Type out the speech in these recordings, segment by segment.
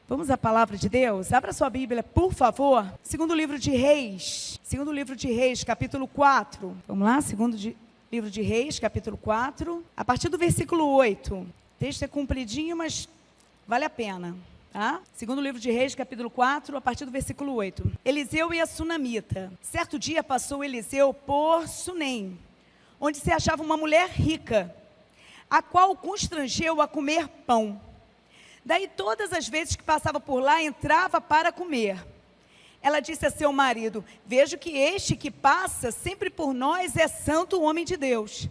Vamos à palavra de Deus? Abra sua Bíblia, por favor. Segundo livro de Reis, capítulo 4. Vamos lá, livro de Reis, capítulo 4, a partir do versículo 8. O texto é compridinho, mas vale a pena, tá? Segundo livro de Reis, capítulo 4, a partir do versículo 8. Eliseu e a sunamita. Certo dia passou Eliseu por Sunem, onde se achava uma mulher rica, a qual o constrangeu a comer pão. Daí todas as vezes que passava por lá, entrava para comer. Ela disse a seu marido: vejo que este que passa sempre por nós é santo homem de Deus.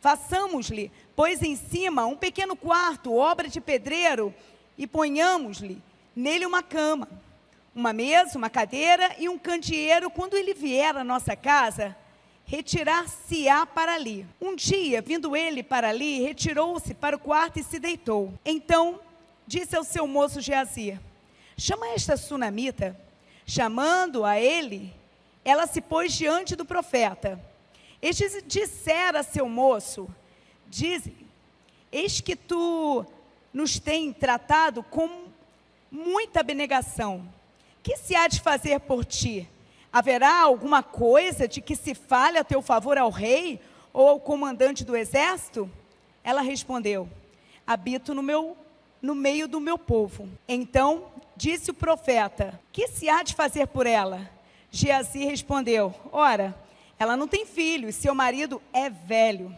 Façamos-lhe, pois em cima, um pequeno quarto, obra de pedreiro, e ponhamos-lhe nele uma cama, uma mesa, uma cadeira e um candeeiro. Quando ele vier à nossa casa, retirar-se-á para ali. Um dia, vindo ele para ali, retirou-se para o quarto e se deitou. Então disse ao seu moço Geazi: chama esta sunamita. Chamando a ele, ela se pôs diante do profeta. Este dissera a seu moço: diz-lhe, eis que tu nos tem tratado com muita abnegação. Que se há de fazer por ti? Haverá alguma coisa de que se fale a teu favor ao rei ou ao comandante do exército? Ela respondeu: habito no meio do meu povo. Então disse o profeta: que se há de fazer por ela? Geazi respondeu: ora, ela não tem filho, e seu marido é velho.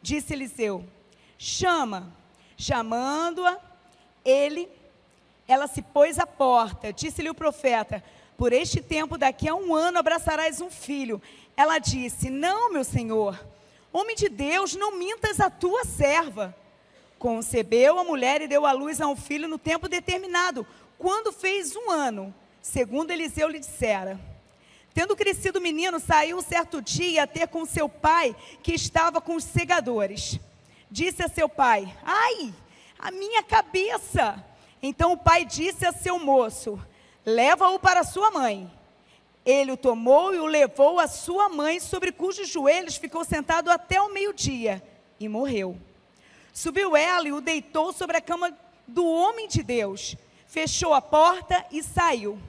Disse Eliseu: chama. Chamando-a, ela se pôs à porta. Disse-lhe o profeta: por este tempo, daqui a 1 ano, abraçarás um filho. Ela disse: não, meu senhor, homem de Deus, não mintas a tua serva. Concebeu a mulher e deu à luz a um filho no tempo determinado, quando fez 1 ano, segundo Eliseu lhe dissera. Tendo crescido o menino, saiu certo dia a ter com seu pai, que estava com os segadores. Disse a seu pai: ai, a minha cabeça! Então o pai disse a seu moço: leva-o para sua mãe. Ele o tomou e o levou à sua mãe, sobre cujos joelhos ficou sentado até o meio-dia, e morreu. Subiu ela e o deitou sobre a cama do homem de Deus, fechou a porta e saiu.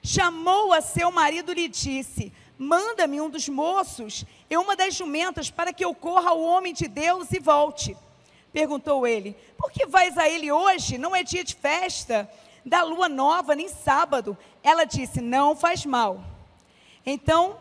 Chamou a seu marido e lhe disse: manda-me um dos moços e uma das jumentas, para que eu corra ao homem de Deus e volte. Perguntou ele: por que vais a ele hoje? Não é dia de festa, da lua nova, nem sábado. Ela disse: não faz mal. Então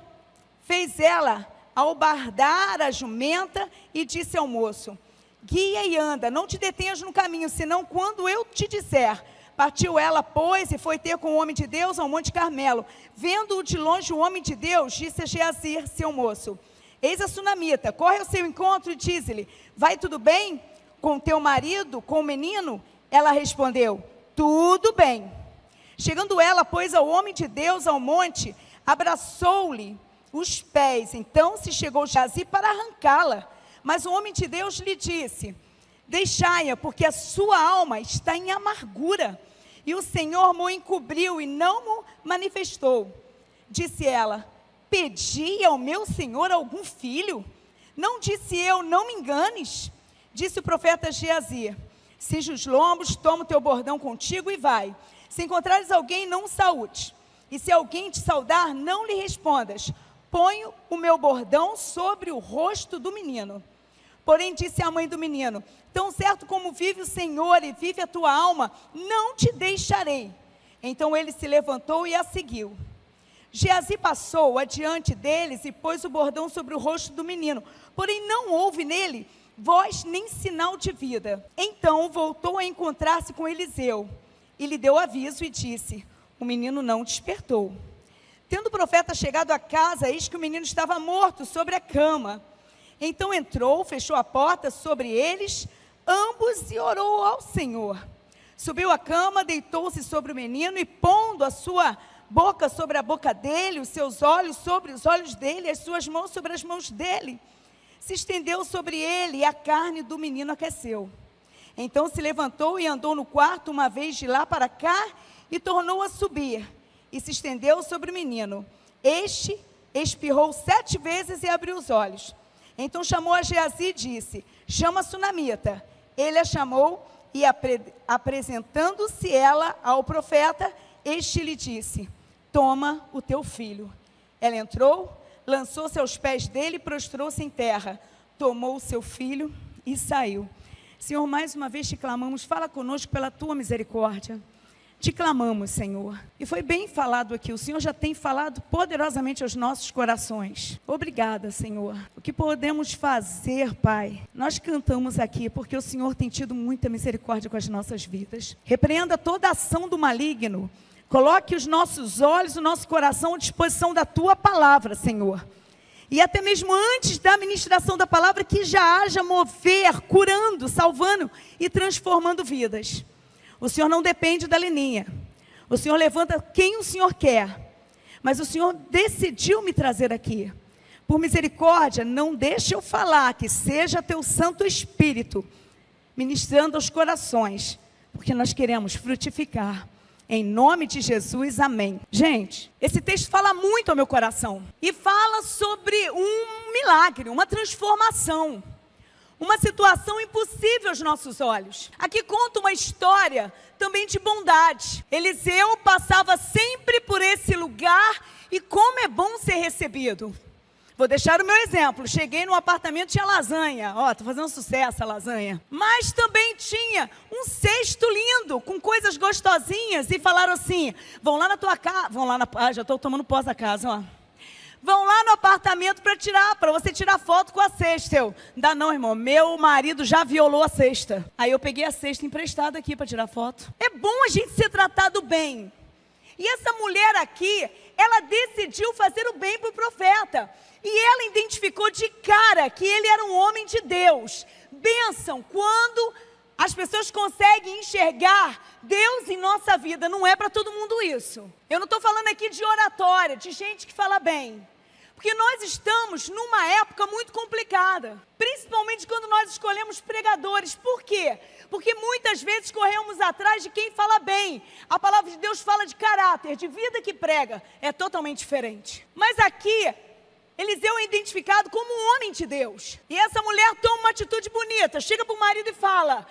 fez ela albardar a jumenta e disse ao moço: guia e anda, não te detenhas no caminho, senão quando eu te disser. Partiu ela, pois, e foi ter com o homem de Deus ao Monte Carmelo. Vendo-o de longe o homem de Deus, disse a Geazi, seu moço: eis a sunamita, corre ao seu encontro e diz-lhe: vai tudo bem com teu marido, com o menino? Ela respondeu: tudo bem. Chegando ela, pois, ao homem de Deus ao monte, abraçou-lhe os pés. Então se chegou Geazi para arrancá-la. Mas o homem de Deus lhe disse: deixai-a, porque a sua alma está em amargura, e o Senhor mo encobriu e não mo manifestou. Disse ela: pedi ao meu Senhor algum filho? Não disse eu: não me enganes? Disse o profeta Geazi: cinge os lombos, toma o teu bordão contigo e vai. Se encontrares alguém, não o saúdes, e se alguém te saudar, não lhe respondas. Ponho o meu bordão sobre o rosto do menino. Porém disse a mãe do menino: tão certo como vive o Senhor e vive a tua alma, não te deixarei. Então ele se levantou e a seguiu. Geazi passou adiante deles e pôs o bordão sobre o rosto do menino. Porém não houve nele voz nem sinal de vida. Então voltou a encontrar-se com Eliseu e lhe deu aviso e disse: o menino não despertou. Tendo o profeta chegado à casa, eis que o menino estava morto sobre a cama. Então entrou, fechou a porta sobre eles, ambos, e orou ao Senhor. Subiu à cama, deitou-se sobre o menino, e pondo a sua boca sobre a boca dele, os seus olhos sobre os olhos dele, as suas mãos sobre as mãos dele, se estendeu sobre ele, e a carne do menino aqueceu. Então se levantou e andou no quarto uma vez de lá para cá, e tornou a subir, e se estendeu sobre o menino. Este espirrou 7 vezes e abriu os olhos. Então chamou a Geazi e disse: chama a sunamita. Ele a chamou E apresentando-se ela ao profeta, este lhe disse: toma o teu filho. Ela entrou, lançou-se aos pés dele e prostrou-se em terra. Tomou o seu filho e saiu. Senhor, mais uma vez te clamamos, fala conosco pela tua misericórdia. Te clamamos, Senhor. E foi bem falado aqui, o Senhor já tem falado poderosamente aos nossos corações. Obrigada, Senhor. O que podemos fazer, Pai? Nós cantamos aqui porque o Senhor tem tido muita misericórdia com as nossas vidas. Repreenda toda ação do maligno. Coloque os nossos olhos, o nosso coração à disposição da tua palavra, Senhor. E até mesmo antes da ministração da palavra, que já haja mover, curando, salvando e transformando vidas. O Senhor não depende da Leninha. O Senhor levanta quem o Senhor quer. Mas o Senhor decidiu me trazer aqui. Por misericórdia, não deixe eu falar, que seja teu Santo Espírito ministrando aos corações. Porque nós queremos frutificar. Em nome de Jesus, amém. Gente, esse texto fala muito ao meu coração. E fala sobre um milagre, uma transformação. Uma situação impossível aos nossos olhos. Aqui conta uma história também de bondade. Eliseu passava sempre por esse lugar e como é bom ser recebido. Vou deixar o meu exemplo. Cheguei no apartamento, tinha lasanha. Ó, tá fazendo sucesso a lasanha. Mas também tinha um cesto lindo, com coisas gostosinhas. E falaram assim, vão lá na tua casa. Vão lá na... Ah, já estou tomando pós da casa, ó. Vão lá no apartamento para você tirar foto com a cesta. Eu, dá não, irmão, meu marido já violou a cesta. Aí eu peguei a cesta emprestada aqui para tirar foto. É bom a gente ser tratado bem. E essa mulher aqui, ela decidiu fazer o bem para o profeta. E ela identificou de cara que ele era um homem de Deus. Bênção, quando as pessoas conseguem enxergar Deus em nossa vida. Não é para todo mundo isso. Eu não estou falando aqui de oratória, de gente que fala bem. Porque nós estamos numa época muito complicada. Principalmente quando nós escolhemos pregadores. Por quê? Porque muitas vezes corremos atrás de quem fala bem. A palavra de Deus fala de caráter, de vida que prega. É totalmente diferente. Mas aqui, Eliseu é identificado como um homem de Deus. E essa mulher toma uma atitude bonita. Chega para o marido e fala: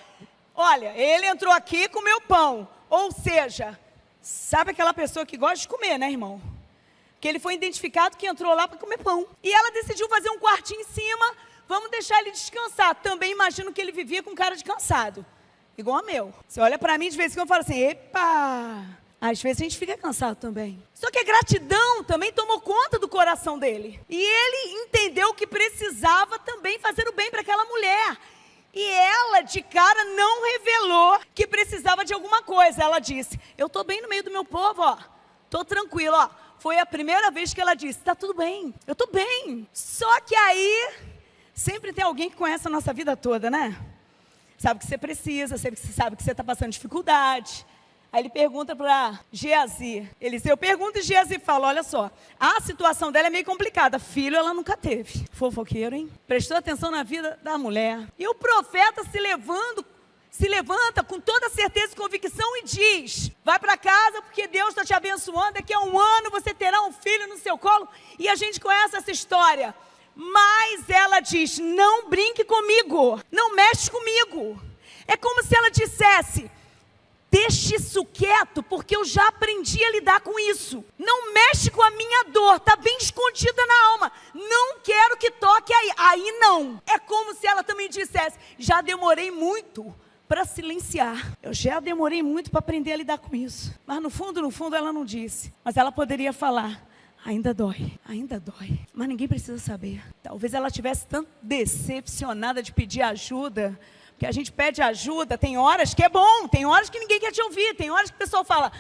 olha, ele entrou aqui e comeu pão. Ou seja, sabe aquela pessoa que gosta de comer, né, irmão? Que ele foi identificado que entrou lá para comer pão. E ela decidiu fazer um quartinho em cima. Vamos deixar ele descansar. Também imagino que ele vivia com cara de cansado. Igual a meu. Você olha para mim de vez em quando e fala assim: epa! Às vezes a gente fica cansado também. Só que a gratidão também tomou conta do coração dele. E ele entendeu que precisava também fazer o bem para aquela mulher. E ela, de cara, não revelou que precisava de alguma coisa. Ela disse: eu estou bem no meio do meu povo, ó. Estou tranquila, ó. Foi a primeira vez que ela disse: está tudo bem, eu estou bem. Só que aí, sempre tem alguém que conhece a nossa vida toda, né? Sabe que você precisa, sabe que você está passando dificuldade. Aí ele pergunta para Geazi. Eliseu pergunta e Geazi fala: olha só, a situação dela é meio complicada. Filho ela nunca teve. Fofoqueiro, hein? Prestou atenção na vida da mulher. E o profeta se levanta com toda certeza e convicção e diz: vai para casa porque Deus está te abençoando. Daqui a um ano você terá um filho no seu colo. E a gente conhece essa história. Mas ela diz: não brinque comigo, não mexe comigo. É como se ela dissesse: deixe isso quieto, porque eu já aprendi a lidar com isso. Não mexe com a minha dor, está bem escondida na alma. Não quero que toque aí. Aí não. É como se ela também dissesse: já demorei muito para silenciar. Eu já demorei muito para aprender a lidar com isso. Mas no fundo ela não disse. Mas ela poderia falar: ainda dói, mas ninguém precisa saber. Talvez ela estivesse tão decepcionada de pedir ajuda, porque a gente pede ajuda, tem horas que é bom, tem horas que ninguém quer te ouvir, tem horas que o pessoal fala: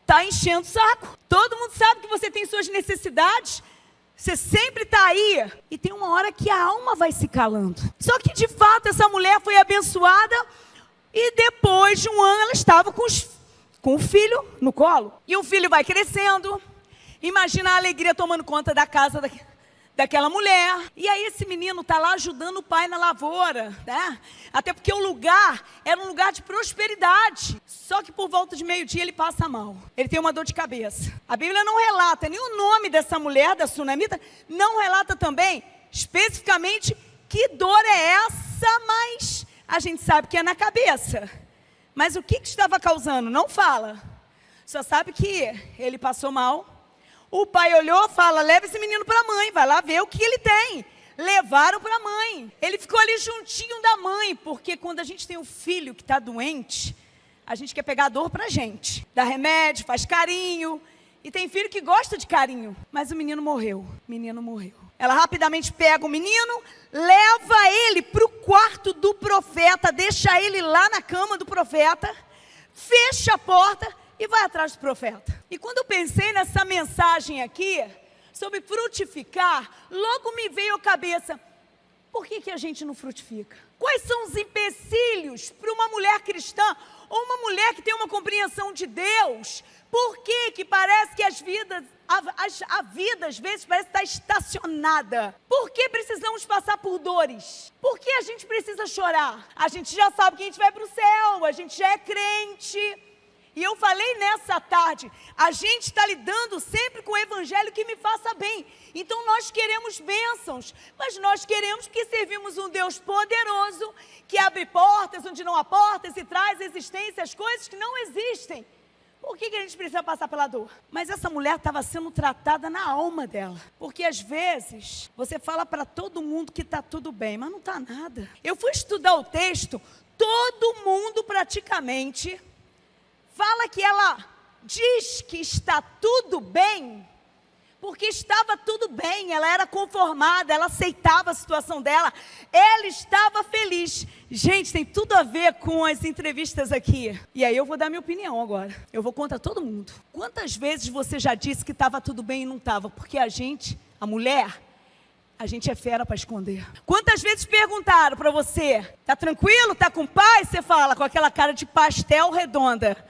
tá enchendo o saco, todo mundo sabe que você tem suas necessidades, você sempre está aí, e tem uma hora que a alma vai se calando. Só que de fato essa mulher foi abençoada, e depois de um ano ela estava com o filho no colo, e o filho vai crescendo. Imagina a alegria tomando conta da casa daquela mulher. E aí esse menino está lá ajudando o pai na lavoura, né? Até porque o lugar era um lugar de prosperidade. Só que por volta de meio-dia ele passa mal. Ele tem uma dor de cabeça. A Bíblia não relata nem o nome dessa mulher, da sunamita. Não relata também, especificamente, que dor é essa, mas a gente sabe que é na cabeça. Mas o que estava causando? Não fala. Só sabe que ele passou mal. O pai olhou e fala, leva esse menino para a mãe, vai lá ver o que ele tem. Levaram para a mãe. Ele ficou ali juntinho da mãe, porque quando a gente tem um filho que está doente, a gente quer pegar a dor para a gente. Dá remédio, faz carinho. E tem filho que gosta de carinho. Mas o menino morreu. Ela rapidamente pega o menino, leva ele para o quarto do profeta, deixa ele lá na cama do profeta, fecha a porta e vai atrás do profeta. E quando eu pensei nessa mensagem aqui, sobre frutificar, logo me veio à cabeça, por que a gente não frutifica? Quais são os empecilhos para uma mulher cristã, ou uma mulher que tem uma compreensão de Deus? Por que parece que a vida às vezes parece estar estacionada? Por que precisamos passar por dores? Por que a gente precisa chorar? A gente já sabe que a gente vai para o céu, a gente já é crente. E eu falei nessa tarde, a gente está lidando sempre com o evangelho que me faça bem. Então nós queremos bênçãos, mas nós queremos porque servimos um Deus poderoso, que abre portas onde não há portas e traz existência as coisas que não existem. Por que a gente precisa passar pela dor? Mas essa mulher estava sendo tratada na alma dela. Porque às vezes, você fala para todo mundo que está tudo bem, mas não está nada. Eu fui estudar o texto, todo mundo praticamente fala que ela diz que está tudo bem, porque estava tudo bem, ela era conformada, ela aceitava a situação dela, ela estava feliz. Gente, tem tudo a ver com as entrevistas aqui. E aí eu vou dar minha opinião agora. Eu vou contra todo mundo. Quantas vezes você já disse que estava tudo bem e não estava? Porque a gente, a mulher, a gente é fera para esconder. Quantas vezes perguntaram para você, tá tranquilo, tá com paz? Você fala com aquela cara de pastel redonda.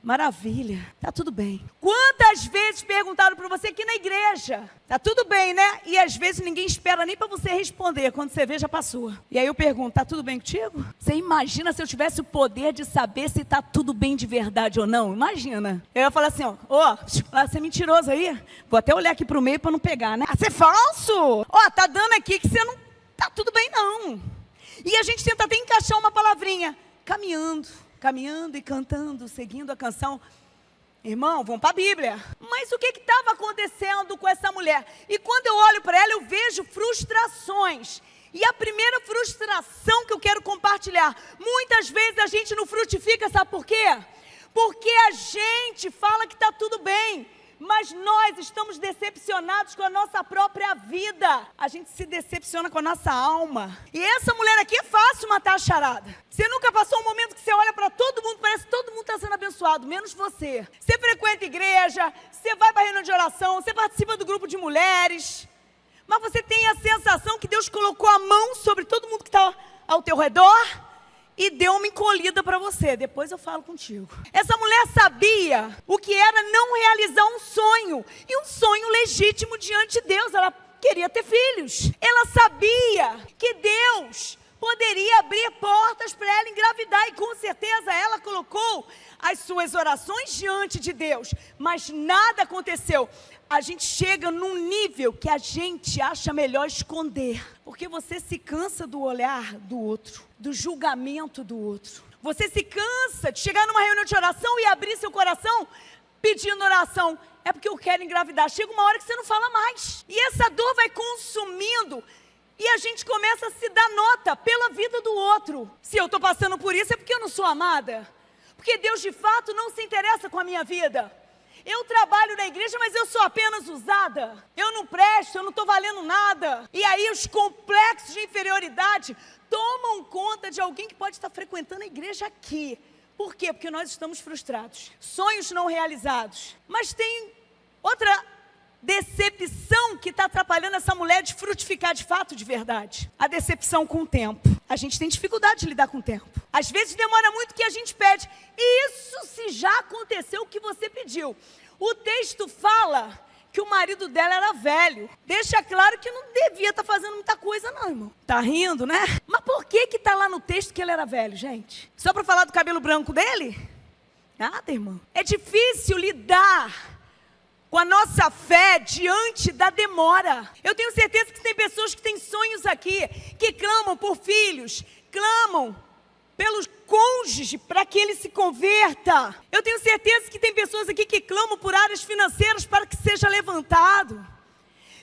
Maravilha, tá tudo bem. Quantas vezes perguntaram para você aqui na igreja? Tá tudo bem, né? E às vezes ninguém espera nem para você responder. Quando você vê, já passou. E aí eu pergunto, tá tudo bem contigo? Você imagina se eu tivesse o poder de saber se tá tudo bem de verdade ou não? Imagina. Eu ia falar assim, você é mentiroso aí? Vou até olhar aqui pro meio para não pegar, né? Você é falso? Tá dando aqui que você não tá tudo bem não. E a gente tenta até encaixar uma palavrinha, caminhando e cantando, seguindo a canção. Irmão, vamos para a Bíblia. Mas o que estava acontecendo com essa mulher? E quando eu olho para ela, eu vejo frustrações. E a primeira frustração que eu quero compartilhar, muitas vezes a gente não frutifica, sabe por quê? Porque a gente fala que está tudo bem, mas nós estamos decepcionados com a nossa própria vida. A gente se decepciona com a nossa alma. E essa mulher aqui é fácil matar a charada. Você nunca passou um momento que você olha para todo mundo, parece que todo mundo está sendo abençoado, menos você. Você frequenta igreja, você vai para a reunião de oração, você participa do grupo de mulheres, mas você tem a sensação que Deus colocou a mão sobre todo mundo que está ao teu redor e deu uma encolhida para você. Depois eu falo contigo. Essa mulher sabia o que era não realizar um sonho, e um sonho legítimo diante de Deus. Ela queria ter filhos. Ela sabia que Deus poderia abrir portas para ela engravidar, e com certeza ela colocou as suas orações diante de Deus, mas nada aconteceu. A gente chega num nível que a gente acha melhor esconder, porque você se cansa do olhar do outro, do julgamento do outro. Você se cansa de chegar numa reunião de oração e abrir seu coração pedindo oração. É porque eu quero engravidar. Chega uma hora que você não fala mais, e essa dor vai consumindo, e a gente começa a se dar nota pela vida do outro. Se eu estou passando por isso, é porque eu não sou amada, porque Deus de fato não se interessa com a minha vida. Eu trabalho na igreja, mas eu sou apenas usada. Eu não presto, eu não estou valendo nada. E aí os complexos de inferioridade tomam conta de alguém que pode estar frequentando a igreja aqui. Por quê? Porque nós estamos frustrados. Sonhos não realizados. Mas tem outra decepção que está atrapalhando essa mulher de frutificar de fato, de verdade. A decepção com o tempo. A gente tem dificuldade de lidar com o tempo. Às vezes demora muito que a gente pede. Isso se já aconteceu o que você pediu. O texto fala que o marido dela era velho. Deixa claro que não devia estar fazendo muita coisa não, irmão. Tá rindo, né? Mas por que está lá no texto que ele era velho, gente? Só para falar do cabelo branco dele? Nada, irmão. É difícil lidar com a nossa fé diante da demora. Eu tenho certeza que tem pessoas que têm sonhos aqui, que clamam por filhos, clamam pelos cônjuge para que ele se converta. Eu tenho certeza que tem pessoas aqui que clamam por áreas financeiras para que seja levantado.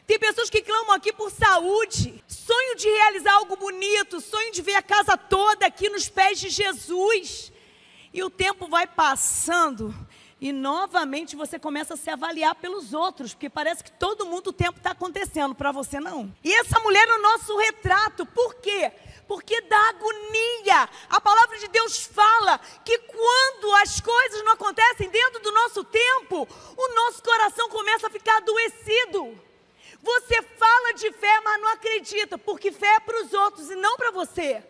Tem pessoas que clamam aqui por saúde, sonho de realizar algo bonito, sonho de ver a casa toda aqui nos pés de Jesus. E o tempo vai passando e novamente você começa a se avaliar pelos outros, porque parece que todo mundo o tempo está acontecendo, para você não. E essa mulher é o nosso retrato, por quê? Porque dá agonia. A palavra de Deus fala que quando as coisas não acontecem dentro do nosso tempo, o nosso coração começa a ficar adoecido. Você fala de fé, mas não acredita, porque fé é para os outros e não para você.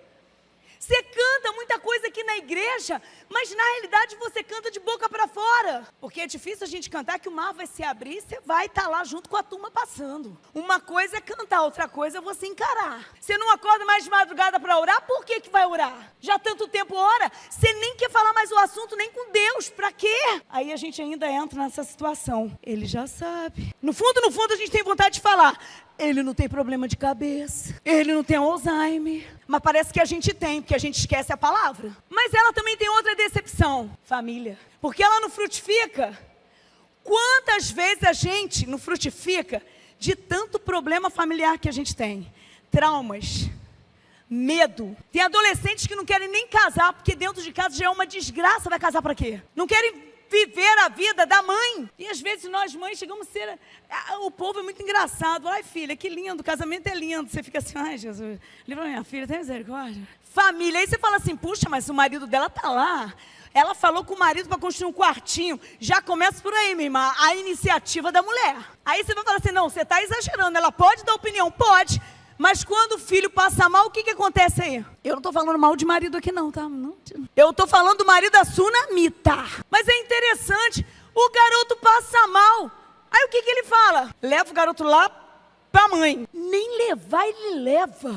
Você canta muita coisa aqui na igreja, mas na realidade você canta de boca para fora. Porque é difícil a gente cantar que o mar vai se abrir e você vai estar lá junto com a turma passando. Uma coisa é cantar, outra coisa é você encarar. Você não acorda mais de madrugada para orar, por que vai orar? Já tanto tempo ora, você nem quer falar mais o assunto nem com Deus, para quê? Aí a gente ainda entra nessa situação. Ele já sabe. No fundo a gente tem vontade de falar. Ele não tem problema de cabeça, ele não tem Alzheimer, mas parece que a gente tem, porque a gente esquece a palavra. Mas ela também tem outra decepção, família, porque ela não frutifica. Quantas vezes a gente não frutifica de tanto problema familiar que a gente tem? Traumas, medo. Tem adolescentes que não querem nem casar, porque dentro de casa já é uma desgraça, vai casar para quê? Não querem viver a vida da mãe. E às vezes nós mães chegamos a ser... O povo é muito engraçado. Ai filha, que lindo, o casamento é lindo. Você fica assim, ai Jesus, livra minha filha, tem misericórdia. Família, aí você fala assim, puxa, mas o marido dela tá lá. Ela falou com o marido para construir um quartinho. Já começa por aí, minha irmã, a iniciativa da mulher. Aí você vai falar assim, não, você está exagerando. Ela pode dar opinião? Pode. Mas quando o filho passa mal, o que acontece aí? Eu não estou falando mal de marido aqui não, tá? Não. Eu estou falando do marido da sunamita. Mas é interessante, o garoto passa mal. Aí o que ele fala? Leva o garoto lá para a mãe. Nem levar ele leva.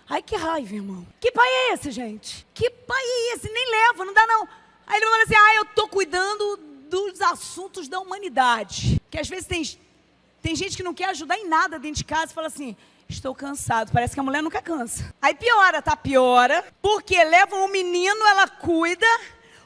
Ai que raiva, irmão. Que pai é esse, gente? Que pai é esse? Nem leva, não dá não. Aí ele vai falar assim, eu estou cuidando dos assuntos da humanidade. Que às vezes tem gente que não quer ajudar em nada dentro de casa e fala assim... Estou cansado, parece que a mulher nunca cansa. Aí piora, piora, porque levam um menino, ela cuida,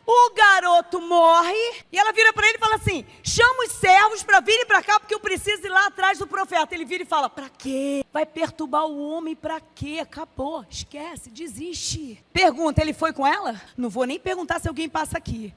o garoto morre, e ela vira para ele e fala assim, chama os servos para virem para cá, porque eu preciso ir lá atrás do profeta. Ele vira e fala, para quê? Vai perturbar o homem, para quê? Acabou, esquece, desiste. Pergunta, ele foi com ela? Não vou nem perguntar se alguém passa aqui.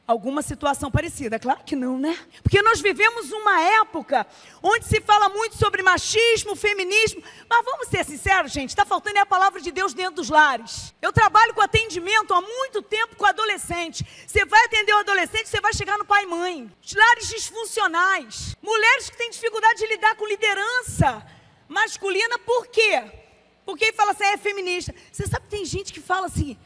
Alguma situação parecida? Claro que não, né? Porque nós vivemos uma época onde se fala muito sobre machismo, feminismo, mas vamos ser sinceros, gente, está faltando a palavra de Deus dentro dos lares. Eu trabalho com atendimento há muito tempo com adolescente. Você vai atender o adolescente, você vai chegar no pai e mãe. Lares disfuncionais. Mulheres que têm dificuldade de lidar com liderança masculina, por quê? Porque ele fala assim, é feminista. Você sabe que tem gente que fala assim,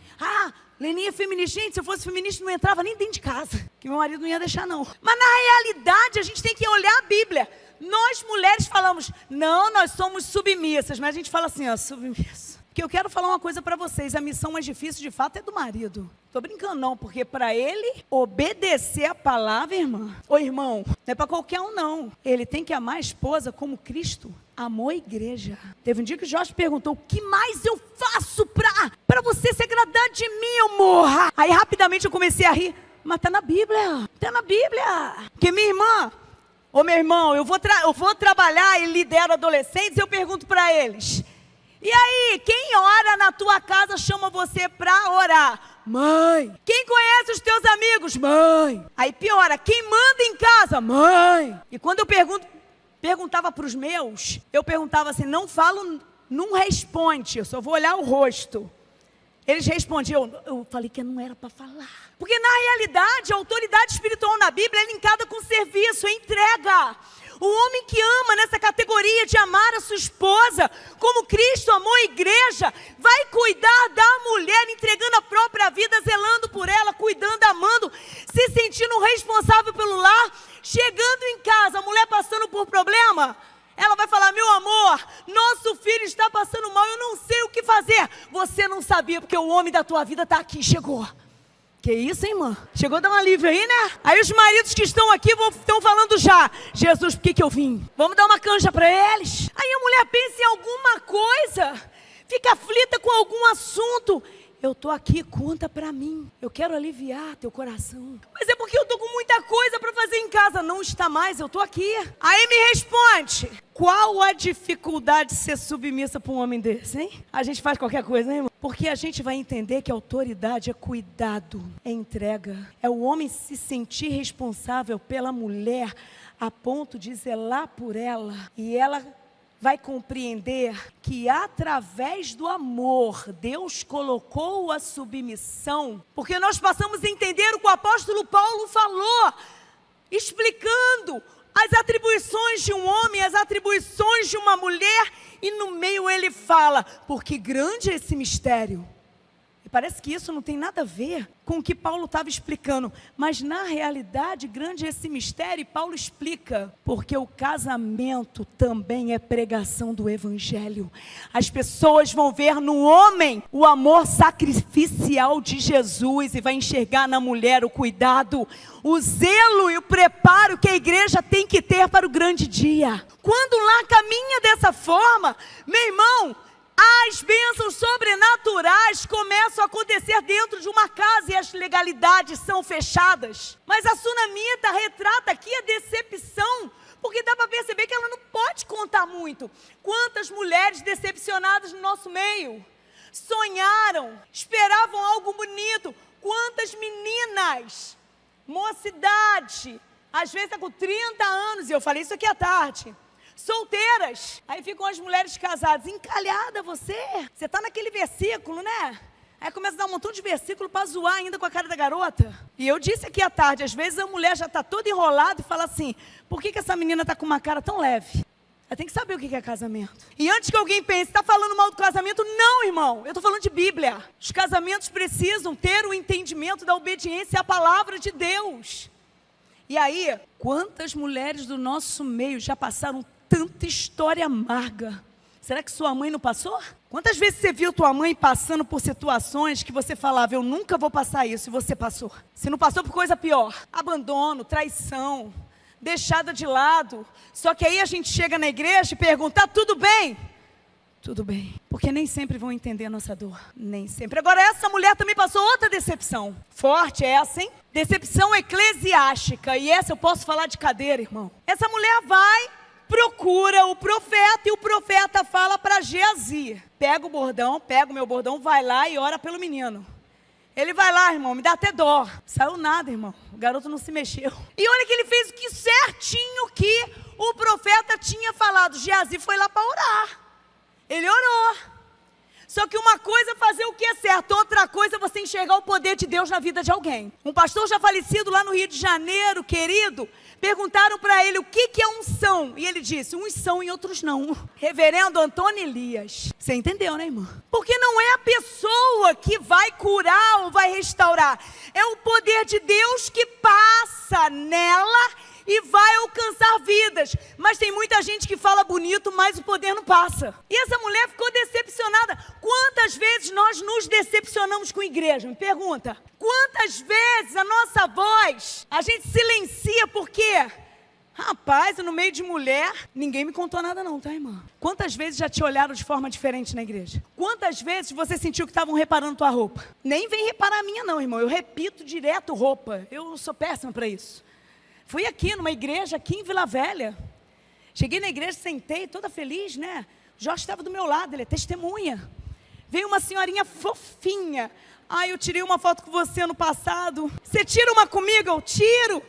Leninha é feminista. Gente, se eu fosse feminista, não entrava nem dentro de casa. Que meu marido não ia deixar, não. Mas na realidade, a gente tem que olhar a Bíblia. Nós, mulheres, falamos, não, nós somos submissas. Mas a gente fala assim, submissa. Porque eu quero falar uma coisa para vocês. A missão mais difícil, de fato, é do marido. Tô brincando, não. Porque para ele obedecer a palavra, irmã. Ô, irmão, não é para qualquer um, não. Ele tem que amar a esposa como Cristo amou a igreja. Teve um dia que Jorge perguntou, o que mais eu faço para você se agradar de mim, eu morra? Aí rapidamente eu comecei a rir, mas tá na Bíblia, Porque minha irmã, ou meu irmão, eu vou trabalhar e lidero adolescentes, eu pergunto para eles, e aí, quem ora na tua casa chama você para orar? Mãe. Quem conhece os teus amigos? Mãe. Aí piora, quem manda em casa? Mãe. E quando eu perguntava para os meus, eu perguntava assim, não falo, não responde, eu só vou olhar o rosto. Eles respondiam, eu falei que não era para falar. Porque na realidade, a autoridade espiritual na Bíblia é linkada com serviço, é entrega. O homem que ama nessa categoria de amar a sua esposa, como Cristo amou a igreja, vai cuidar da mulher, entregando a própria vida, zelando por ela, cuidando, amando, se sentindo responsável pelo lar. Chegando em casa, a mulher passando por problema, ela vai falar, meu amor, nosso filho está passando mal, eu não sei o que fazer. Você não sabia, porque o homem da tua vida está aqui, chegou. Que isso, hein, irmã? Chegou a dar um alívio aí, né? Aí os maridos que estão aqui estão falando já, Jesus, por que eu vim? Vamos dar uma canja para eles? Aí a mulher pensa em alguma coisa, fica aflita com algum assunto, eu estou aqui, conta para mim. Eu quero aliviar teu coração. Mas é porque eu estou com muita coisa para fazer em casa. Não está mais, eu estou aqui. Aí me responde, qual a dificuldade de ser submissa para um homem desse, hein? A gente faz qualquer coisa, hein, irmão? Porque a gente vai entender que autoridade é cuidado, é entrega. É o homem se sentir responsável pela mulher a ponto de zelar por ela. E ela vai compreender que através do amor, Deus colocou a submissão, porque nós passamos a entender o que o apóstolo Paulo falou, explicando as atribuições de um homem, as atribuições de uma mulher, e no meio ele fala, porque grande é esse mistério. E parece que isso não tem nada a ver com o que Paulo estava explicando, mas na realidade grande é esse mistério, e Paulo explica, porque o casamento também é pregação do evangelho. As pessoas vão ver no homem o amor sacrificial de Jesus, e vai enxergar na mulher o cuidado, o zelo e o preparo que a igreja tem que ter para o grande dia. Quando lá caminha dessa forma, meu irmão, as bênçãos sobrenaturais começam a acontecer dentro de uma casa e as legalidades são fechadas. Mas a sunamita retrata aqui a decepção, porque dá para perceber que ela não pode contar muito. Quantas mulheres decepcionadas no nosso meio, sonharam, esperavam algo bonito. Quantas meninas, mocidade, às vezes está com 30 anos, e eu falei isso aqui à tarde, solteiras, aí ficam as mulheres casadas, encalhada você está naquele versículo, né? Aí começa a dar um montão de versículo para zoar ainda com a cara da garota. E eu disse aqui à tarde, às vezes a mulher já está toda enrolada e fala assim, por que essa menina está com uma cara tão leve? Ela tem que saber o que é casamento. E antes que alguém pense, está falando mal do casamento? Não, irmão, eu estou falando de Bíblia. Os casamentos precisam ter o entendimento da obediência à palavra de Deus. E aí, quantas mulheres do nosso meio já passaram tanta história amarga? Será que sua mãe não passou? Quantas vezes você viu tua mãe passando por situações que você falava, eu nunca vou passar isso, e você passou? Se não passou por coisa pior, abandono, traição, deixada de lado. Só que aí a gente chega na igreja e pergunta, tá tudo bem? Tudo bem, porque nem sempre vão entender a nossa dor, nem sempre. Agora essa mulher também passou outra decepção, forte essa, hein? Decepção eclesiástica, e essa eu posso falar de cadeira, irmão. Essa mulher vai, procura o profeta, e o profeta fala para Geazi, pega o meu bordão, vai lá e ora pelo menino. Ele vai lá, irmão, me dá até dó. Saiu nada, irmão, o garoto não se mexeu. E olha que ele fez o que certinho que o profeta tinha falado. Geazi foi lá para orar. Ele orou. Só que uma coisa é fazer o que é certo, outra coisa é você enxergar o poder de Deus na vida de alguém. Um pastor já falecido lá no Rio de Janeiro, querido, perguntaram para ele o que é unção. E ele disse, uns são e outros não. Reverendo Antônio Elias. Você entendeu, né, irmã? Porque não é a pessoa que vai curar ou vai restaurar. É o poder de Deus que passa nela e vai alcançar vidas. Mas tem muita gente que fala bonito, mas o poder não passa. E essa mulher ficou decepcionada. Quantas vezes nós nos decepcionamos com a igreja? Me pergunta. Quantas vezes a nossa voz, a gente silencia porque, rapaz, no meio de mulher, ninguém me contou nada não, tá, irmã? Quantas vezes já te olharam de forma diferente na igreja? Quantas vezes você sentiu que estavam reparando tua roupa? Nem vem reparar a minha não, irmão. Eu repito direto roupa. Eu sou péssima para isso. Fui aqui numa igreja, aqui em Vila Velha. Cheguei na igreja, sentei, toda feliz, né? Jorge estava do meu lado, ele é testemunha. Veio uma senhorinha fofinha. Eu tirei uma foto com você ano passado. Você tira uma comigo? Eu tiro.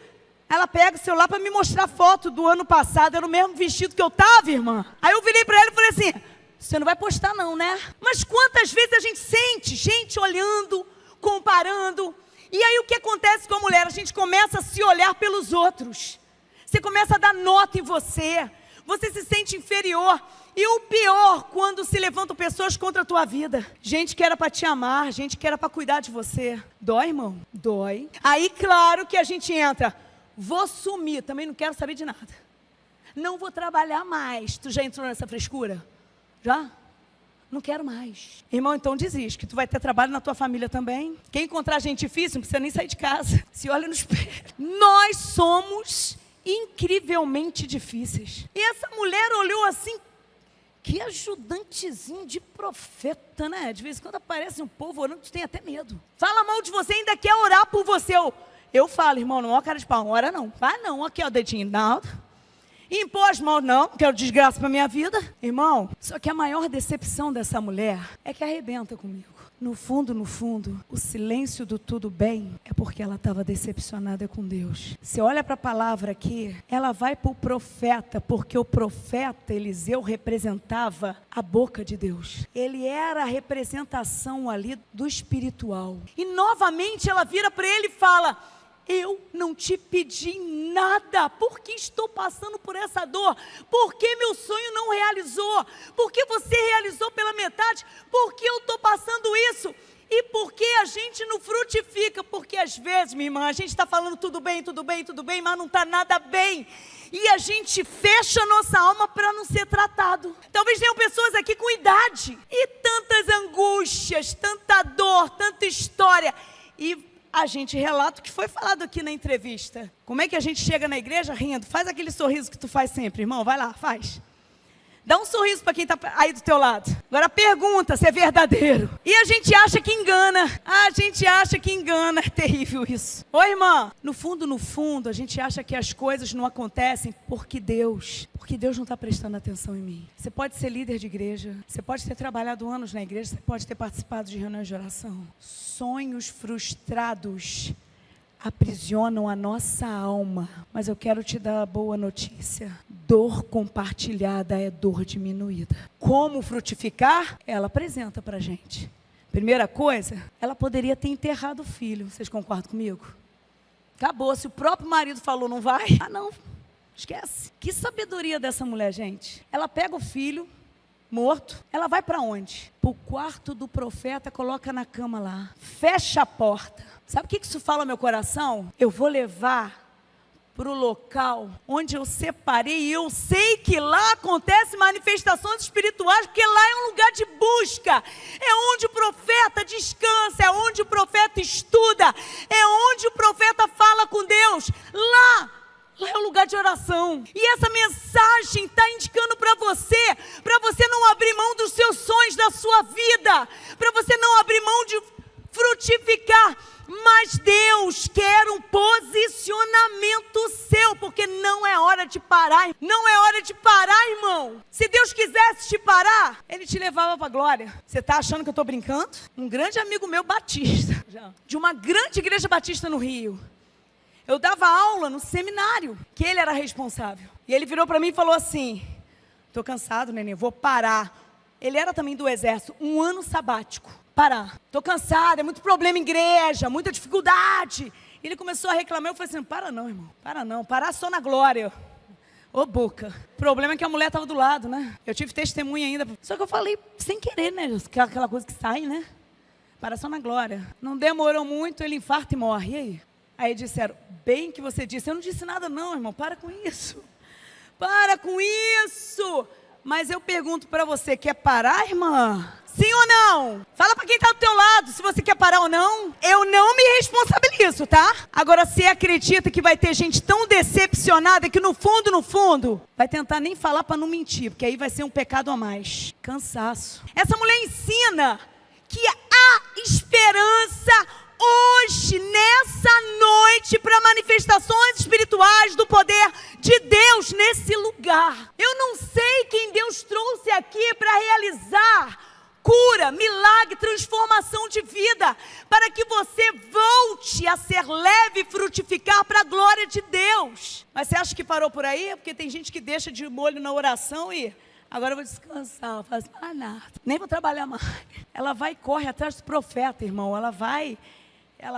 Ela pega o celular para me mostrar a foto do ano passado. Era o mesmo vestido que eu estava, irmã. Aí eu virei para ela e falei assim, você não vai postar não, né? Mas quantas vezes a gente sente gente olhando, comparando. E aí o que acontece com a mulher? A gente começa a se olhar pelos outros. Você começa a dar nota em você. Você se sente inferior. E o pior, quando se levantam pessoas contra a tua vida. Gente que era para te amar, gente que era para cuidar de você. Dói, irmão? Dói. Aí, claro que a gente entra. Vou sumir, também não quero saber de nada. Não vou trabalhar mais. Tu já entrou nessa frescura? Já? Não quero mais. Irmão, então desiste, que tu vai ter trabalho na tua família também. Quem encontrar gente difícil, não precisa nem sair de casa. Se olha no espelho. Nós somos incrivelmente difíceis. E essa mulher olhou assim, Que ajudantezinho de profeta, né? De vez em quando aparece um povo orando, tu tem até medo. Fala mal de você, ainda quer orar por você. Eu falo, irmão, não, ó cara de pau, não ora não. Vai não, aqui ó, o dedinho, não. Impor as mãos, não, quero desgraça para minha vida. Irmão, só que a maior decepção dessa mulher é que arrebenta comigo. No fundo, o silêncio do tudo bem é porque ela estava decepcionada com Deus. Você olha para a palavra aqui, ela vai para o profeta, porque o profeta Eliseu representava a boca de Deus. Ele era a representação ali do espiritual. E novamente ela vira para ele e fala: eu não te pedi nada, por que estou passando por essa dor? Por que meu sonho não realizou? Por que você realizou pela metade? Por que eu estou passando isso? E por que a gente não frutifica? Porque às vezes, minha irmã, a gente está falando tudo bem, mas não está nada bem. E a gente fecha a nossa alma para não ser tratado. Talvez tenham pessoas aqui com idade, e tantas angústias, tanta dor, tanta história, e a gente relata o que foi falado aqui na entrevista. Como é que a gente chega na igreja rindo? Faz aquele sorriso que tu faz sempre, irmão. Vai lá, faz. Dá um sorriso para quem está aí do teu lado. Agora pergunta se é verdadeiro. E a gente acha que engana. É terrível isso. Ô irmã, no fundo, a gente acha que as coisas não acontecem porque Deus não está prestando atenção em mim. Você pode ser líder de igreja, você pode ter trabalhado anos na igreja, você pode ter participado de reuniões de oração. Sonhos frustrados aprisionam a nossa alma. Mas eu quero te dar a boa notícia: dor compartilhada é dor diminuída. Como frutificar? Ela apresenta pra gente. Primeira coisa, ela poderia ter enterrado o filho. Vocês concordam comigo? Acabou, se o próprio marido falou não vai, não, esquece. Que sabedoria dessa mulher, gente. Ela pega o filho morto, ela vai para onde? Para o quarto do profeta, coloca na cama lá, fecha a porta. Sabe o que isso fala ao meu coração? Eu vou levar para o local onde eu separei, e eu sei que lá acontecem manifestações espirituais, porque lá é um lugar de busca, é onde o profeta descansa, é onde o profeta estuda, é onde o profeta fala com Deus. Lá é um lugar de oração. E essa mensagem está indicando para você não abrir mão dos seus sonhos, da sua vida, para você não abrir mão de frutificar. Mas Deus quer um posicionamento seu, porque não é hora de parar. Não é hora de parar, irmão. Se Deus quisesse te parar, Ele te levava para a glória. Você está achando que eu estou brincando? Um grande amigo meu, batista, de uma grande igreja batista no Rio, eu dava aula no seminário, que ele era responsável. E ele virou para mim e falou assim: estou cansado, neném, vou parar. Ele era também do exército, um ano sabático. Parar. Estou cansado, é muito problema em igreja, muita dificuldade. Ele começou a reclamar, eu falei assim: para não, irmão, para não, parar só na glória. Ô boca. O problema é que a mulher estava do lado, né? Eu tive testemunha ainda. Só que eu falei sem querer, né? Aquela coisa que sai, né? Para só na glória. Não demorou muito, ele infarta e morre. E aí? Aí disseram: bem que você disse. Eu não disse nada não, irmão, para com isso. Para com isso. Mas eu pergunto para você, quer parar, irmã? Sim ou não? Fala para quem está do teu lado, se você quer parar ou não. Eu não me responsabilizo, tá? Agora, você acredita que vai ter gente tão decepcionada que no fundo, vai tentar nem falar para não mentir, porque aí vai ser um pecado a mais. Cansaço. Essa mulher ensina que há esperança hoje, nessa noite, para manifestações espirituais do poder de Deus nesse lugar. Eu não sei quem Deus trouxe aqui para realizar cura, milagre, transformação de vida, para que você volte a ser leve e frutificar para a glória de Deus. Mas você acha que parou por aí? É porque tem gente que deixa de molho na oração e agora eu vou descansar, não faço mais nada, nem vou trabalhar mais. Ela vai e corre atrás do profeta, irmão. Ela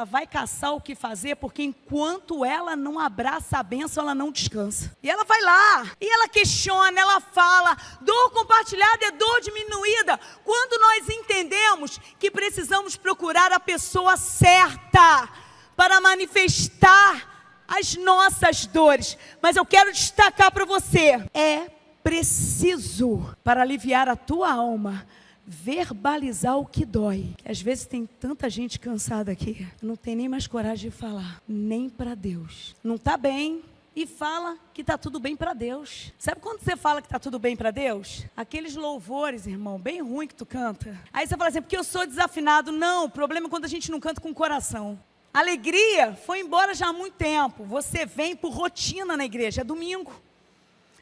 vai caçar o que fazer, porque enquanto ela não abraça a bênção, ela não descansa. E ela vai lá, e ela questiona, ela fala: dor compartilhada é dor diminuída. Quando nós entendemos que precisamos procurar a pessoa certa para manifestar as nossas dores. Mas eu quero destacar para você: é preciso, para aliviar a tua alma, verbalizar o que dói. Às vezes tem tanta gente cansada aqui, não tem nem mais coragem de falar, nem para Deus. Não está bem e fala que está tudo bem para Deus. Sabe quando você fala que está tudo bem para Deus? Aqueles louvores, irmão, bem ruim que tu canta. Aí você fala assim, porque eu sou desafinado. Não, o problema é quando a gente não canta com o coração. Alegria foi embora já há muito tempo. Você vem por rotina na igreja, é domingo.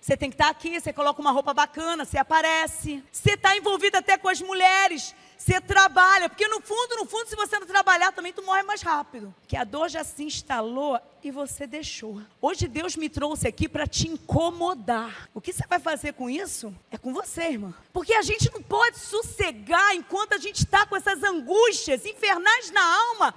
Você tem que estar aqui, você coloca uma roupa bacana, você aparece. Você está envolvido até com as mulheres. Você trabalha, porque no fundo, se você não trabalhar, também tu morre mais rápido. Que a dor já se instalou e você deixou. Hoje Deus me trouxe aqui para te incomodar. O que você vai fazer com isso? É com você, irmã. Porque a gente não pode sossegar enquanto a gente está com essas angústias infernais na alma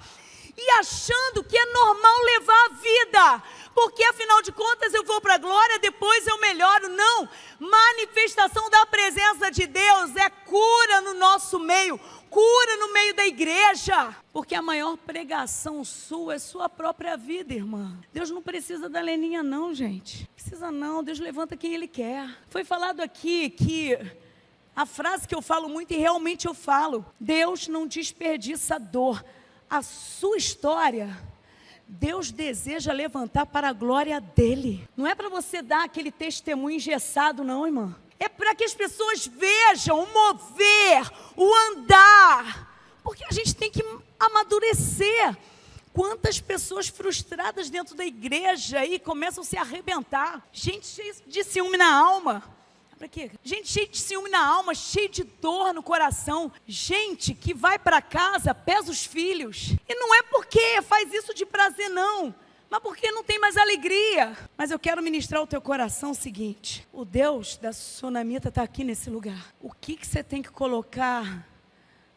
e achando que é normal levar a vida, porque afinal de contas eu vou para a glória, depois eu melhoro. Não, manifestação da presença de Deus é cura no nosso meio, cura no meio da igreja, porque a maior pregação sua é sua própria vida, irmã. Deus não precisa da Leninha não, gente, precisa não, Deus levanta quem Ele quer. Foi falado aqui que a frase que eu falo muito e realmente eu falo, Deus não desperdiça dor. A sua história, Deus deseja levantar para a glória dEle. Não é para você dar aquele testemunho engessado não, irmã. É para que as pessoas vejam o mover, o andar. Porque a gente tem que amadurecer. Quantas pessoas frustradas dentro da igreja aí começam a se arrebentar. Gente cheia de ciúme na alma. Para quê? Gente cheia de ciúme na alma, cheia de dor no coração. Gente que vai para casa, pesa os filhos. E não é porque faz isso de prazer não, mas porque não tem mais alegria. Mas eu quero ministrar ao teu coração o seguinte. O Deus da Sunamita está aqui nesse lugar. O que você tem que colocar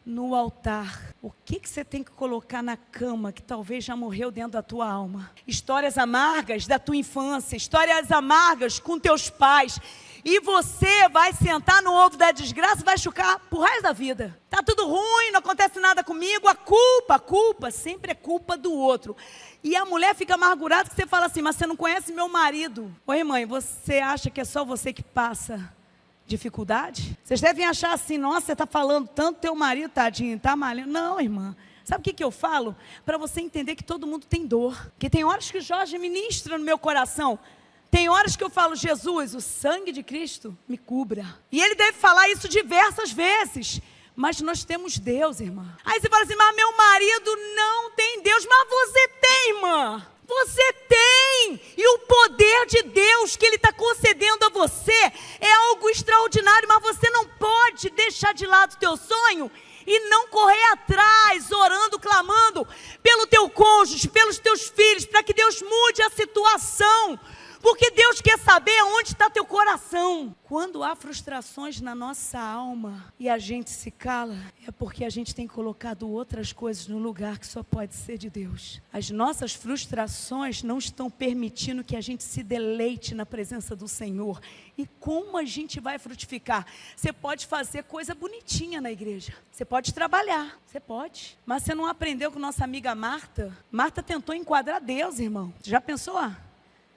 no altar? O que você tem que colocar na cama que talvez já morreu dentro da tua alma? Histórias amargas da tua infância, histórias amargas com teus pais. E você vai sentar no ovo da desgraça e vai chocar pro resto da vida. Tá tudo ruim, não acontece nada comigo. A culpa sempre é culpa do outro. E a mulher fica amargurada que você fala assim, mas você não conhece meu marido. Oi mãe, você acha que é só você que passa dificuldade? Vocês devem achar assim, nossa, você está falando tanto teu marido, tadinho, tá malhando. Não, irmã. Sabe o que eu falo? Para você entender que todo mundo tem dor. Que tem horas que o Jorge ministra no meu coração. Tem horas que eu falo, Jesus, o sangue de Cristo me cubra. E Ele deve falar isso diversas vezes. Mas nós temos Deus, irmã. Aí você fala assim, mas meu marido não tem Deus. Mas você tem, irmã. Você tem. E o poder de Deus que Ele está concedendo a você é algo extraordinário. Mas você não pode deixar de lado o teu sonho e não correr atrás, orando, clamando pelo teu cônjuge, pelos teus filhos, para que Deus mude a situação. Porque Deus quer saber onde está teu coração. Quando há frustrações na nossa alma e a gente se cala, é porque a gente tem colocado outras coisas no lugar que só pode ser de Deus. As nossas frustrações não estão permitindo que a gente se deleite na presença do Senhor. E como a gente vai frutificar? Você pode fazer coisa bonitinha na igreja. Você pode trabalhar, você pode. Mas você não aprendeu com nossa amiga Marta? Marta tentou enquadrar Deus, irmão. Você já pensou?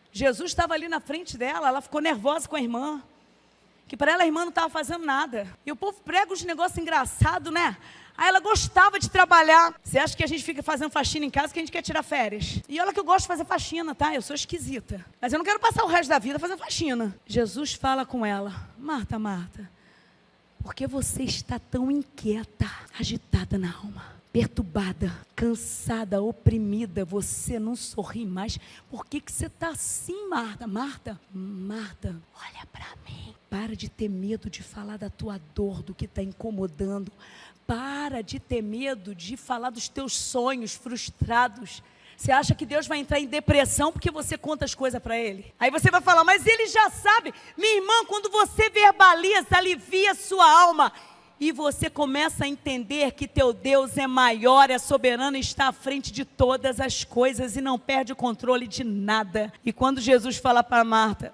Jesus estava ali na frente dela, ela ficou nervosa com a irmã, que para ela a irmã não estava fazendo nada. E o povo prega uns negócios engraçados, né? Aí ela gostava de trabalhar. Você acha que a gente fica fazendo faxina em casa que a gente quer tirar férias? E olha que eu gosto de fazer faxina, tá? Eu sou esquisita. Mas eu não quero passar o resto da vida fazendo faxina. Jesus fala com ela, Marta, Marta, por que você está tão inquieta, agitada na alma? Perturbada, cansada, oprimida, você não sorri mais. Por que você está assim, Marta? Marta, olha para mim. Para de ter medo de falar da tua dor, do que está incomodando. Para de ter medo de falar dos teus sonhos frustrados. Você acha que Deus vai entrar em depressão porque você conta as coisas para Ele? Aí você vai falar, mas Ele já sabe. Minha irmã, quando você verbaliza, alivia a sua alma. E você começa a entender que teu Deus é maior, é soberano, está à frente de todas as coisas e não perde o controle de nada. E quando Jesus fala para Marta,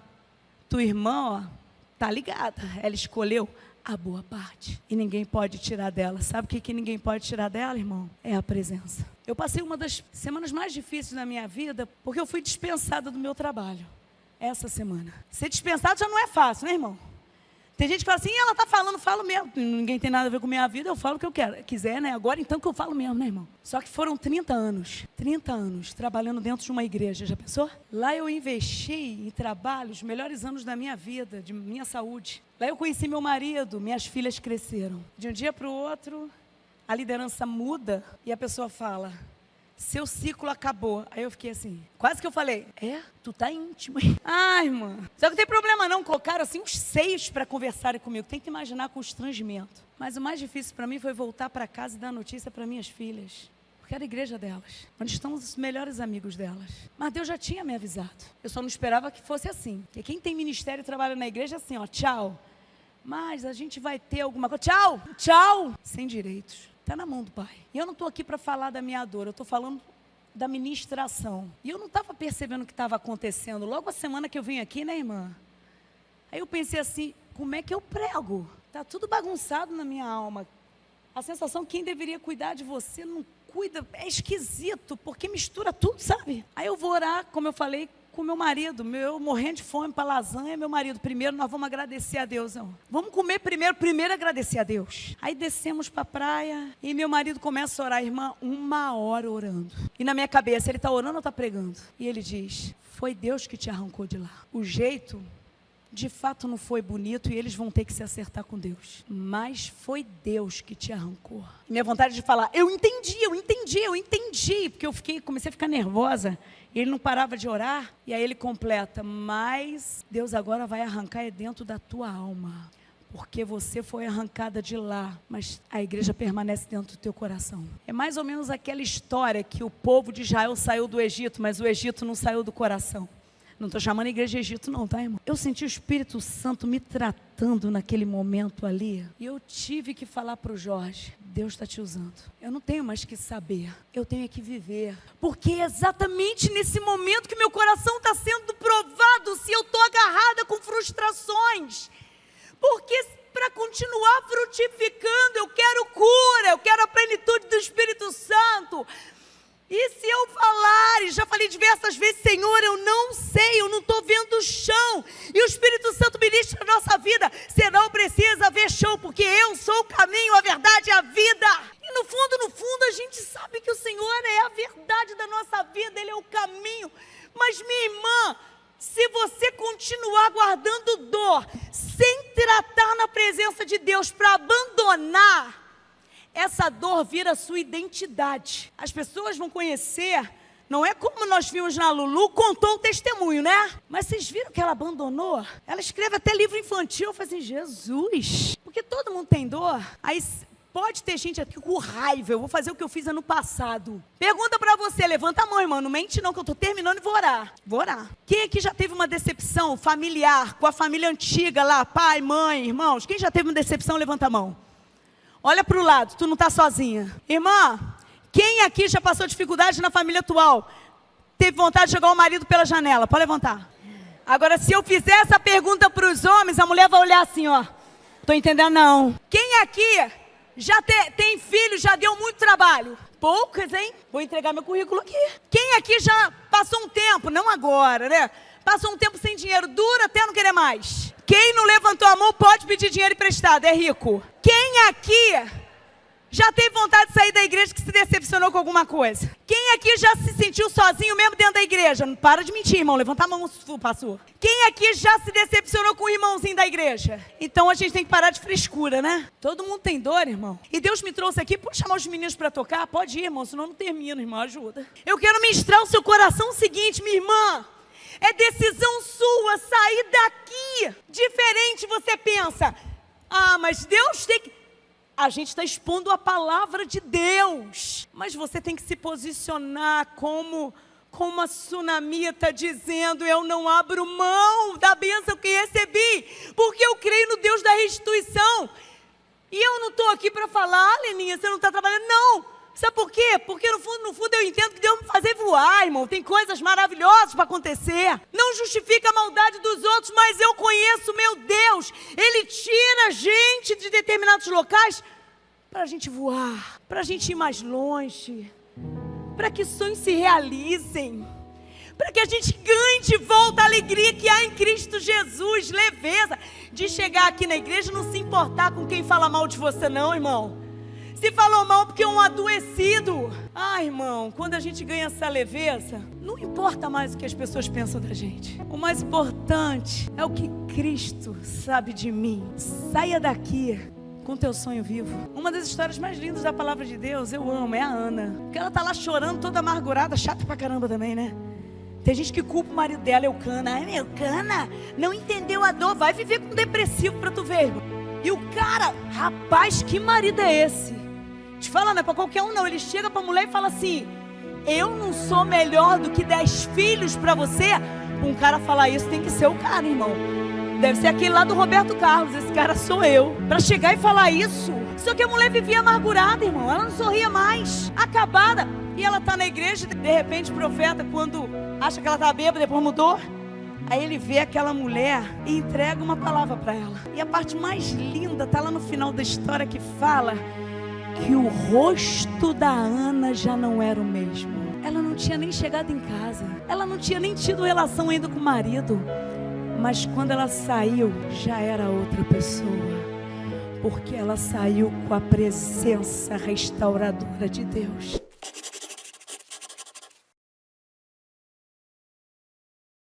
tua irmã, está ligada, ela escolheu a boa parte. E ninguém pode tirar dela. Sabe o que ninguém pode tirar dela, irmão? É a presença. Eu passei uma das semanas mais difíceis da minha vida, porque eu fui dispensada do meu trabalho. Essa semana. Ser dispensado já não é fácil, né, irmão? Tem gente que fala assim, ela tá falando, falo mesmo. Ninguém tem nada a ver com a minha vida, eu falo o que eu quiser, né? Agora então que eu falo mesmo, né, irmão? Só que foram 30 anos trabalhando dentro de uma igreja, já pensou? Lá eu investi em trabalhos, melhores anos da minha vida, de minha saúde. Lá eu conheci meu marido, minhas filhas cresceram. De um dia para o outro, a liderança muda e a pessoa fala, seu ciclo acabou. Aí eu fiquei assim, quase que eu falei, tu tá íntimo, hein? Ai, irmã, só que não tem problema não, colocaram assim uns 6 para conversarem comigo, tem que imaginar constrangimento. Mas o mais difícil para mim foi voltar para casa e dar notícia para minhas filhas, porque era a igreja delas, onde estão os melhores amigos delas. Mas Deus já tinha me avisado, eu só não esperava que fosse assim, porque quem tem ministério e trabalha na igreja é assim, ó, tchau, mas a gente vai ter alguma coisa, tchau, tchau, sem direitos. Está na mão do Pai. E eu não estou aqui para falar da minha dor, eu estou falando da ministração. E eu não estava percebendo o que estava acontecendo. Logo a semana que eu vim aqui, né, irmã? Aí eu pensei assim, como é que eu prego? Está tudo bagunçado na minha alma. A sensação que quem deveria cuidar de você não cuida, é esquisito, porque mistura tudo, sabe? Aí eu vou orar, como eu falei, com meu marido, eu morrendo de fome para lasanha, meu marido, primeiro nós vamos agradecer a Deus, não. Vamos comer primeiro agradecer a Deus. Aí descemos para a praia e meu marido começa a orar, irmã, 1 hora orando. E na minha cabeça, ele está orando ou está pregando? E ele diz, foi Deus que te arrancou de lá. O jeito, de fato não foi bonito e eles vão ter que se acertar com Deus. Mas foi Deus que te arrancou. E minha vontade de falar, eu entendi, porque comecei a ficar nervosa. E ele não parava de orar, e aí ele completa, mas Deus agora vai arrancar dentro da tua alma, porque você foi arrancada de lá, mas a igreja permanece dentro do teu coração. É mais ou menos aquela história que o povo de Israel saiu do Egito, mas o Egito não saiu do coração. Não estou chamando a igreja de Egito não, tá, irmão? Eu senti o Espírito Santo me tratando naquele momento ali. E eu tive que falar para o Jorge, Deus está te usando. Eu não tenho mais que saber, eu tenho que viver. Porque é exatamente nesse momento que meu coração está sendo provado, se eu estou agarrada com frustrações. Porque para continuar frutificando, eu quero cura, eu quero a plenitude do Espírito Santo. E se eu falar, e já falei diversas vezes, Senhor, eu não sei, eu não estou vendo o chão. E o Espírito Santo ministra a nossa vida. Você não precisa ver chão, porque eu sou o caminho, a verdade e a vida. E no fundo, a gente sabe que o Senhor é a verdade da nossa vida, Ele é o caminho. Mas minha irmã, se você continuar guardando dor, sem tratar na presença de Deus para abandonar, essa dor vira sua identidade. As pessoas vão conhecer, não é como nós vimos na Lulu, contou o testemunho, né? Mas vocês viram que ela abandonou? Ela escreve até livro infantil. Eu falei assim, Jesus, porque todo mundo tem dor. Aí pode ter gente aqui com raiva, eu vou fazer o que eu fiz ano passado. Pergunta pra você, levanta a mão, irmão, não mente não, que eu tô terminando e vou orar. Vou orar. Quem aqui já teve uma decepção familiar, com a família antiga lá, pai, mãe, irmãos? Quem já teve uma decepção, levanta a mão. Olha para o lado, tu não está sozinha. Irmã, quem aqui já passou dificuldade na família atual? Teve vontade de jogar o marido pela janela? Pode levantar. Agora, se eu fizer essa pergunta para os homens, a mulher vai olhar assim, ó. Estou entendendo não. Quem aqui já tem filho, já deu muito trabalho? Poucas, hein? Vou entregar meu currículo aqui. Quem aqui já passou um tempo, não agora, né? Passou um tempo sem dinheiro, dura até não querer mais. Quem não levantou a mão pode pedir dinheiro emprestado, é rico. Quem aqui já teve vontade de sair da igreja que se decepcionou com alguma coisa? Quem aqui já se sentiu sozinho mesmo dentro da igreja? Não para de mentir, irmão, levanta a mão, pastor. Quem aqui já se decepcionou com o irmãozinho da igreja? Então a gente tem que parar de frescura, né? Todo mundo tem dor, irmão. E Deus me trouxe aqui, pode chamar os meninos para tocar? Pode ir, irmão, senão não termino, irmão, ajuda. Eu quero ministrar o seu coração o seguinte, minha irmã. É decisão sua sair daqui. Diferente, você pensa, mas Deus tem que... A gente está expondo a palavra de Deus. Mas você tem que se posicionar como a tsunamita dizendo, eu não abro mão da bênção que recebi, porque eu creio no Deus da restituição. E eu não estou aqui para falar, Leninha, você não está trabalhando, não. Sabe por quê? Porque no fundo eu entendo que Deus vai me fazer voar, irmão. Tem coisas maravilhosas para acontecer. Não justifica a maldade dos outros, mas eu conheço meu Deus. Ele tira a gente de determinados locais para a gente voar, para a gente ir mais longe, para que sonhos se realizem, para que a gente ganhe de volta a alegria que há em Cristo Jesus, leveza. de chegar aqui na igreja e não se importar com quem fala mal de você não, irmão. Se falou mal porque é um adoecido. Irmão, quando a gente ganha essa leveza, não importa mais o que as pessoas pensam da gente. O mais importante é o que Cristo sabe de mim. Saia daqui com teu sonho vivo. Uma das histórias mais lindas da palavra de Deus, eu amo, é a Ana. Porque ela tá lá chorando, toda amargurada, chata pra caramba também, né? Tem gente que culpa o marido dela, Eucana. Ai, meu Cana, não entendeu a dor, vai viver com depressivo pra tu ver, irmão. E o cara, rapaz, que marido é esse? Te fala, não é pra qualquer um não. Ele chega pra mulher e fala assim: eu não sou melhor do que 10 filhos pra você. Um cara falar isso tem que ser o cara, irmão. Deve ser aquele lá do Roberto Carlos. Esse cara sou eu. Pra chegar e falar isso. Só que a mulher vivia amargurada, irmão. Ela não sorria mais, acabada. E ela tá na igreja, de repente o profeta, quando acha que ela tá bêbada, depois mudou, aí ele vê aquela mulher e entrega uma palavra pra ela. E a parte mais linda tá lá no final da história, que fala que o rosto da Ana já não era o mesmo. Ela não tinha nem chegado em casa, ela não tinha nem tido relação ainda com o marido, mas quando ela saiu, já era outra pessoa, porque ela saiu com a presença restauradora de Deus.